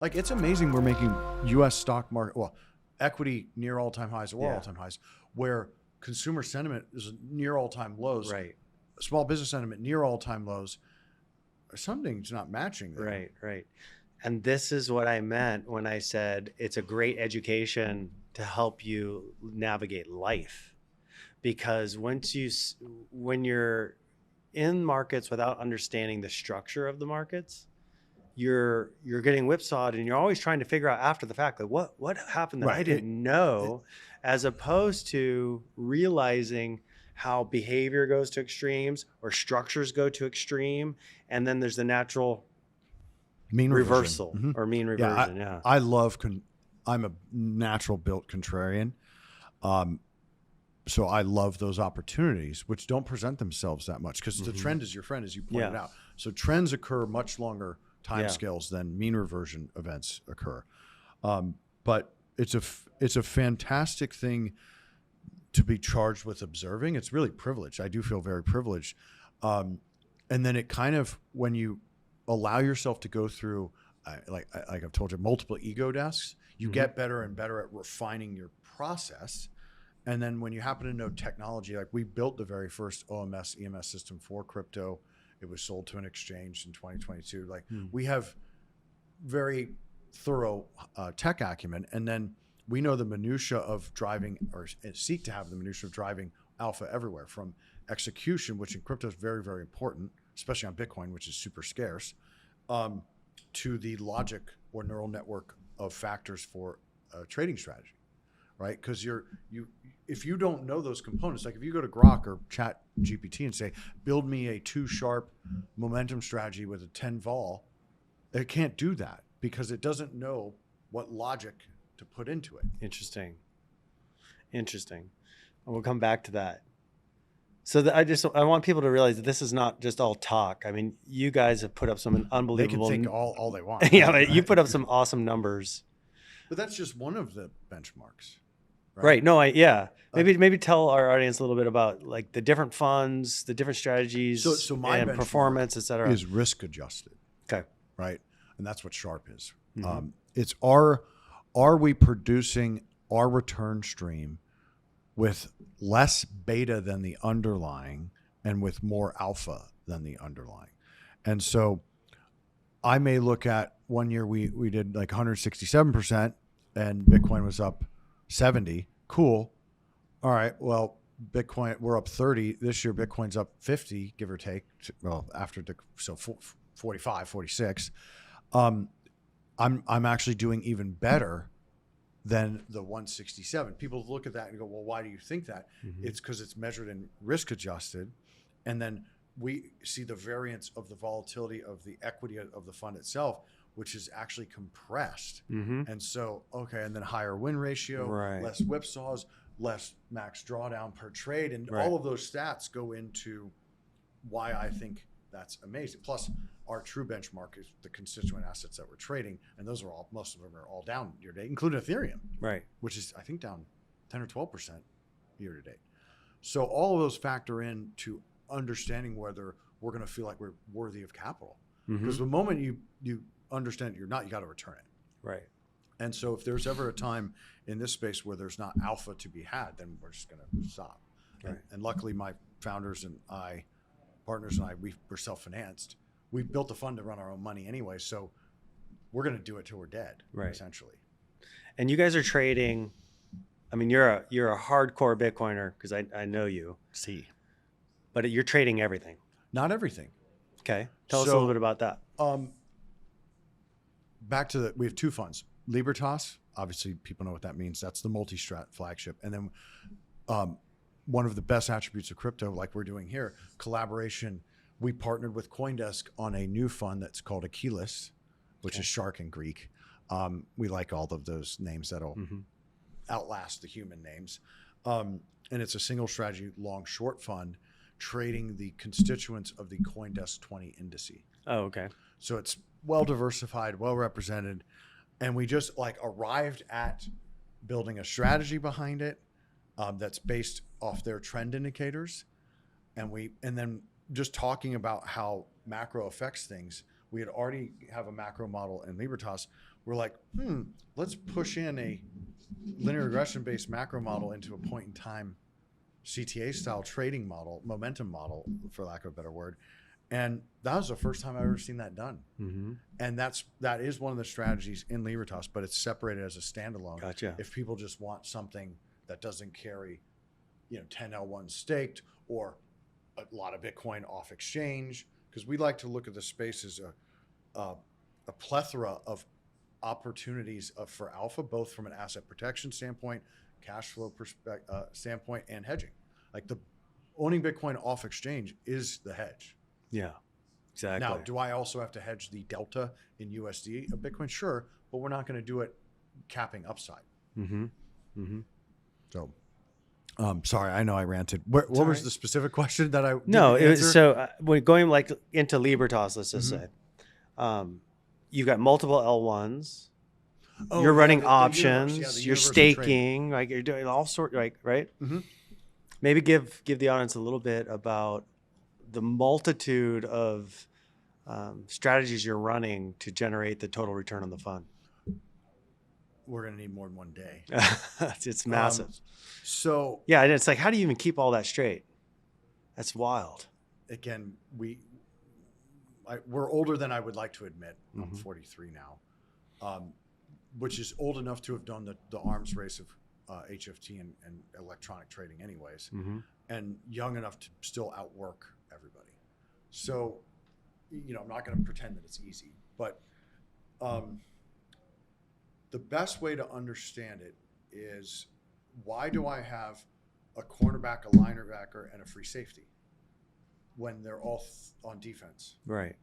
Like, it's amazing we're making U.S. stock market, well, equity near all-time highs or Yeah. all-time highs, where consumer sentiment is near all-time lows. Right. Small business sentiment near all-time lows. Something's not matching there. Right, right. And this is what I meant when I said it's a great education to help you navigate life. Because when you're in markets without understanding the structure of the markets, you're getting whipsawed, and you're always trying to figure out after the fact, like what happened that I Right. didn't know, as opposed to realizing how behavior goes to extremes or structures go to extreme, and then there's the natural Mean reversal reversion. or mean reversion. Yeah. I love, I'm a natural built contrarian. So I love those opportunities, which don't present themselves that much because the trend is your friend, as you pointed out. So trends occur much longer timescales than mean reversion events occur. But it's a fantastic thing to be charged with observing. It's really privileged. I do feel very privileged. And then it kind of, when you allow yourself to go through, like I've told you, multiple ego deaths, you get better and better at refining your process. And then when you happen to know technology, like we built the very first OMS EMS system for crypto. It was sold to an exchange in 2022. Like we have very thorough tech acumen. And then we know the minutia of driving, or seek to have the minutia of driving alpha everywhere, from execution, which in crypto is very, very important, especially on Bitcoin, which is super scarce, to the logic or neural network of factors for trading strategy, right? Because if you don't know those components, like if you go to Grok or Chat GPT and say, build me a 2 sharp momentum strategy with a 10 vol, it can't do that because it doesn't know what logic to put into it. Interesting. And we'll come back to that. So I want people to realize that this is not just all talk. I mean, you guys have put up some unbelievable. They can think all they want. Yeah, but you put up some awesome numbers. But that's just one of the benchmarks. Right. No, maybe tell our audience a little bit about like the different funds, the different strategies, so my and performance, et cetera. Is risk adjusted. Okay. Right. And that's what Sharp is. It's are we producing our return stream with less beta than the underlying and with more alpha than the underlying? And so I may look at one year we did like 167% and Bitcoin was up 70. Cool. All right. Well, Bitcoin, we're up 30 this year. Bitcoin's up 50, give or take. Well, so 45, 46. I'm actually doing even better than the 167. People look at that and go, well, why do you think that? It's because it's measured in risk adjusted. And then we see the variance of the volatility of the equity of the fund itself, which is actually compressed. And so, and then higher win ratio, less whipsaws, less max drawdown per trade. And all of those stats go into why I think that's amazing. Plus, our true benchmark is the constituent assets that we're trading. And those are most of them are all down year to date, including Ethereum, which is, I think, down 10 or 12% year to date. So all of those factor into understanding whether we're going to feel like we're worthy of capital. Because the moment you understand you're not, you got to return it. Right. And so if there's ever a time in this space where there's not alpha to be had, then we're just going to stop. Right. And luckily my founders and partners and I, we're self-financed. We built a fund to run our own money anyway. So we're going to do it till we're dead, essentially. And you guys are trading, I mean, you're a hardcore Bitcoiner because I know you. See. But you're trading everything. Not everything. Okay. Tell us a little bit about that. Back to we have 2 funds. Libertas, obviously people know what that means. That's the multi-strat flagship. And then one of the best attributes of crypto, like we're doing here, collaboration. We partnered with CoinDesk on a new fund that's called Achilles, which is shark in Greek. We like all of those names that'll outlast the human names. And it's a single strategy long short fund trading the constituents of the CoinDesk 20 indice. Oh, okay. So it's well diversified, well represented. And we just arrived at building a strategy behind it that's based off their trend indicators. And then just talking about how macro affects things. We had already have a macro model in Libertas. we're like, let's push in a linear regression based macro model into a point in time CTA style trading model, momentum model, for lack of a better word. And that was the first time I've ever seen that done. Mm-hmm. And that is one of the strategies in Libertas, but it's separated as a standalone. Gotcha. If people just want something that doesn't carry, 10 L1 staked or a lot of Bitcoin off exchange, because we like to look at the space as a plethora of opportunities for alpha, both from an asset protection standpoint, cash flow standpoint, and hedging. Like owning Bitcoin off exchange is the hedge. Yeah, exactly. Now, do I also have to hedge the delta in USD of Bitcoin? Sure, but we're not going to do it capping upside. Mm-hmm. Mm-hmm. So, sorry, I know I ranted. What was the specific question that I No, didn't it was, answer? so when going like into Libertas, let's just say, you've got multiple L1s. Oh, You're yeah, running the options. universe, the you're universe of trading. staking. Like you're doing all sort. Right. Mm-hmm. Maybe give the audience a little bit about the multitude of strategies you're running to generate the total return on the fund. We're going to need more than one day. It's massive. So yeah, and it's like, how do you even keep all that straight? That's wild. again, we're older than I would like to admit. I'm Mm-hmm. 43 now, which is old enough to have done the arms race of HFT and electronic trading anyways, Mm-hmm. and young enough to still outwork everybody. So, I'm not going to pretend that it's easy, but the best way to understand it is, why do I have a cornerback, a linebacker, and a free safety when they're all on defense? Right.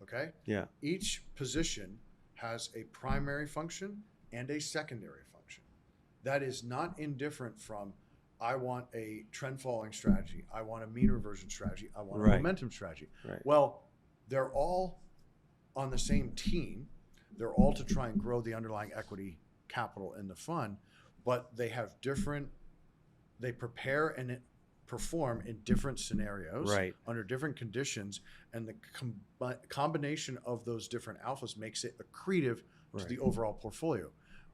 Okay? Yeah. Each position has a primary function and a secondary function. That is not indifferent from, I want a trend following strategy, I want a mean reversion strategy, I want a Right. momentum strategy. Right. Well, they're all on the same team. They're all to try and grow the underlying equity capital in the fund, but they prepare and perform in different scenarios, Right. under different conditions, and the combination of those different alphas makes it accretive to Right. the overall portfolio.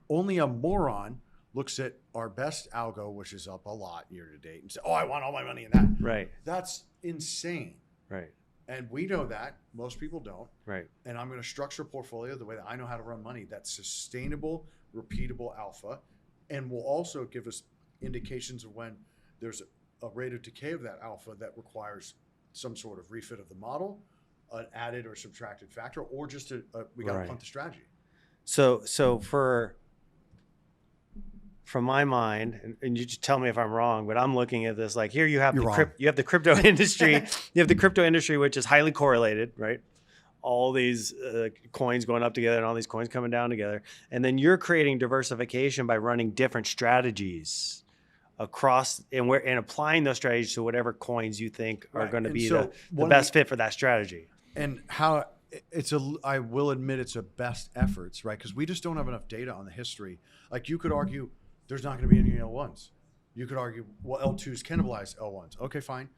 Only a moron looks at our best algo, which is up a lot year to date, and say, "Oh, I want all my money in that." Right. That's insane. Right. And we know that. Most people don't. Right. And I'm going to structure a portfolio the way that I know how to run money, that's sustainable, repeatable alpha, and will also give us indications of when there's a rate of decay of that alpha that requires some sort of refit of the model, an added or subtracted factor, or just we got to Right. punt the strategy. So from my mind, and you just tell me if I'm wrong, but I'm looking at this like, here you have You're wrong. you have the crypto industry, which is highly correlated, right? All these coins going up together and all these coins coming down together, and then you're creating diversification by running different strategies across and applying those strategies to whatever coins you think are Right. going to And be so the best fit for that strategy. And how I will admit it's a best efforts, right? Because we just don't have enough data on the history. Like, you could argue there's not going to be any L1s. You could argue, well, L2s cannibalize L1s. Okay, fine.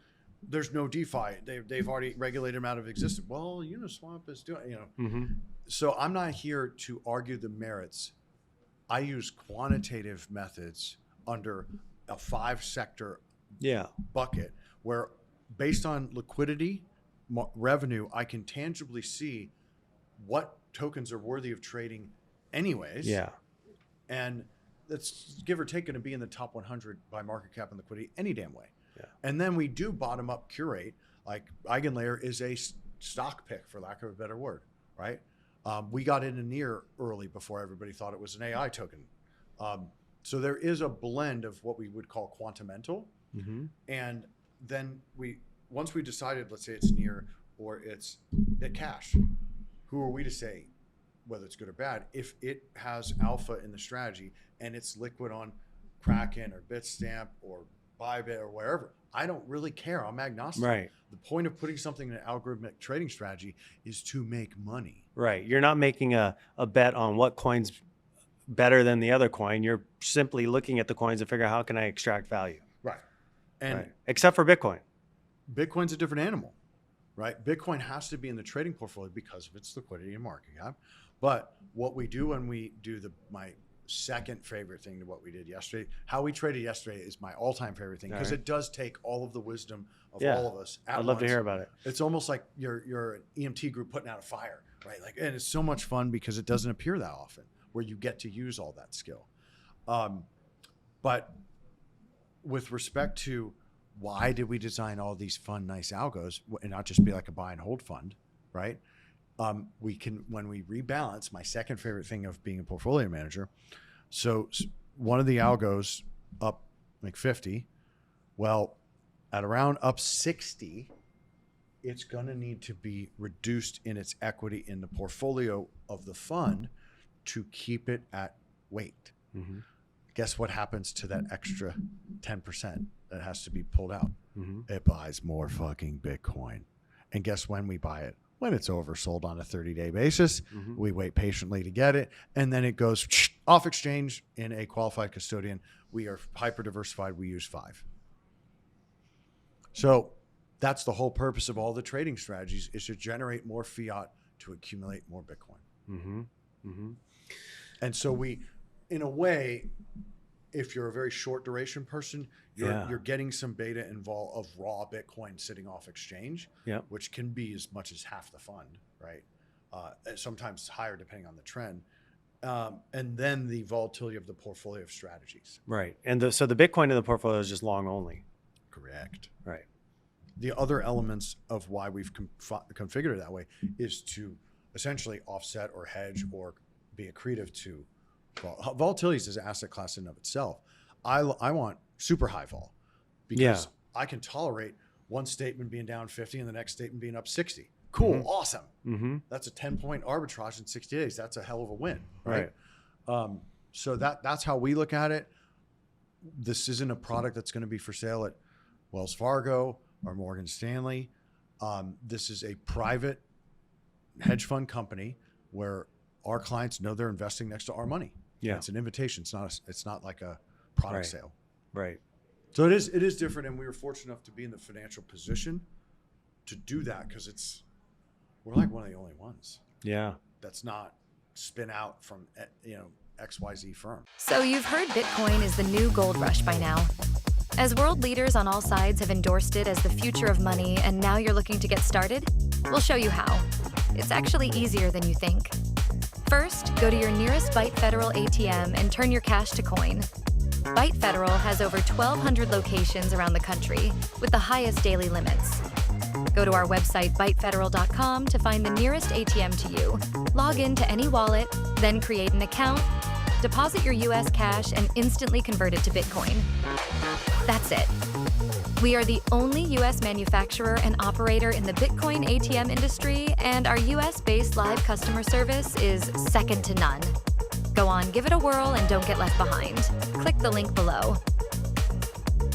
There's no DeFi. They've already regulated them out of existence. Well, Uniswap is doing, Mm-hmm. So I'm not here to argue the merits. I use quantitative methods under a 5-sector Yeah. bucket where, based on liquidity, revenue, I can tangibly see what tokens are worthy of trading anyways. Yeah. And that's, give or take, going to be in the top 100 by market cap and liquidity any damn way. Yeah. And then we do bottom up curate. Like, Eigenlayer is a stock pick, for lack of a better word, right? We got into near early before everybody thought it was an AI token. So there is a blend of what we would call quantamental. Mm-hmm. And then once we decided, let's say it's near or it's at cash, who are we to say whether it's good or bad? If it has alpha in the strategy and it's liquid on Kraken or Bitstamp or Bybit or wherever, I don't really care. I'm agnostic. Right. The point of putting something in an algorithmic trading strategy is to make money. Right. You're not making a bet on what coin's better than the other coin. You're simply looking at the coins and figure out, how can I extract value? Right. And Right. Except for Bitcoin. Bitcoin's a different animal, right? Bitcoin has to be in the trading portfolio because of its liquidity and market cap. But what we do when we do my second favorite thing to what we did yesterday, how we traded yesterday is my all-time favorite thing, because it does take all of the wisdom of all of us at I'd love to once. hear about it. It's almost like you're an EMT group putting out a fire, right? Like, and it's so much fun because it doesn't appear that often where you get to use all that skill. But with respect to why did we design all these fun, nice algos and not just be like a buy and hold fund, right? We can, when we rebalance, my second favorite thing of being a portfolio manager. So one of the algos up like 50, well, at around up 60, it's going to need to be reduced in its equity in the portfolio of the fund to keep it at weight. Mm-hmm. Guess what happens to that extra 10% that has to be pulled out? Mm-hmm. It buys more fucking Bitcoin. And guess when we buy it? When it's oversold on a 30-day basis. Mm-hmm. We wait patiently to get it, and then it goes off exchange in a qualified custodian. We are hyper diversified. We use 5. So that's the whole purpose of all the trading strategies, is to generate more fiat to accumulate more Bitcoin. Mm-hmm. Mm-hmm. And so we, in a way, if you're a very short duration person, you're getting some beta involved of raw Bitcoin sitting off exchange, which can be as much as half the fund, right? Sometimes higher depending on the trend. And then the volatility of the portfolio of strategies. Right. And so the Bitcoin in the portfolio is just long only. Correct. Right. The other elements of why we've configured it that way is to essentially offset or hedge or be accretive to volatility is an asset class in and of itself. I want super high vol because I can tolerate one statement being down 50 and the next statement being up 60. Cool. Mm-hmm. Awesome. Mm-hmm. That's a 10-point arbitrage in 60 days. That's a hell of a win. Right. So that's how we look at it. This isn't a product that's going to be for sale at Wells Fargo or Morgan Stanley. This is a private hedge fund company where our clients know they're investing next to our money. Yeah, it's an invitation. It's not like a product sale. Right. So it is different, and we were fortunate enough to be in the financial position to do that because we're like one of the only ones. Yeah. That's not spin out from XYZ firm. So you've heard Bitcoin is the new gold rush by now. As world leaders on all sides have endorsed it as the future of money, and now you're looking to get started, we'll show you how. It's actually easier than you think. First, go to your nearest ByteFederal ATM and turn your cash to coin. ByteFederal has over 1,200 locations around the country with the highest daily limits. Go to our website, ByteFederal.com, to find the nearest ATM to you. Log in to any wallet, then create an account, deposit your US cash, and instantly convert it to Bitcoin. That's it. We are the only US manufacturer and operator in the Bitcoin ATM industry, and our US-based live customer service is second to none. Go on, give it a whirl, and don't get left behind. Click the link below.